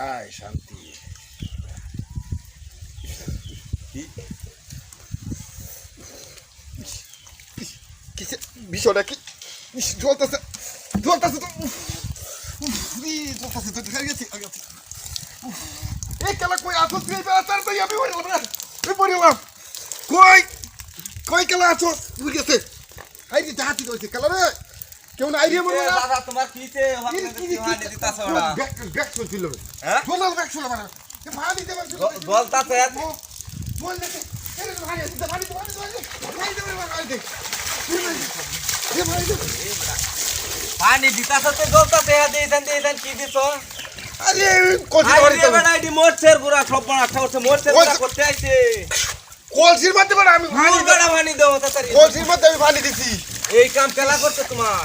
আয় শান্তি। বিষয়টা কি? জ্বলতেছে জ্বলতেছে তো, জ্বলতেছে তো, হয়ে গেছি। এই কেলা কই আছো তুই? তাড়াতাড়ি আমি পড়লাম না, আমি পড়লাম। কই কই কেলা আছো? বুঝে গেছে। হাই রে জাহাতি কইছে কেলা রে, কেউ নাই রে মনে না। দাদা তোমার কিছে হকনে কি হানি দিতাছ ওরা? ব্যাক চলছিল। হ্যাঁ? সোনাল ব্যাক ছিল মানে। এ ভাড়া দিতে পারছিস? বলতাছে বল দে। এরে ভাড়া দিতে ভাড়া দিতে ভাড়া দে। এ ভাড়া দে। হানি দিতাছ তো বলতাছে দেন কি দিছো? আরে কোচি আরে ধরে তো। বেটা এডি মোরছের গুড়া সব বড় একটা হচ্ছে মোরছের গুড়া করতে আইছে। কলসির মধ্যে বড় আমি পানি বেটা পানি দাও তাড়াতাড়ি। কলসির মধ্যে আমি পানি দিছি। এই কাম কেলা করতে তোমার?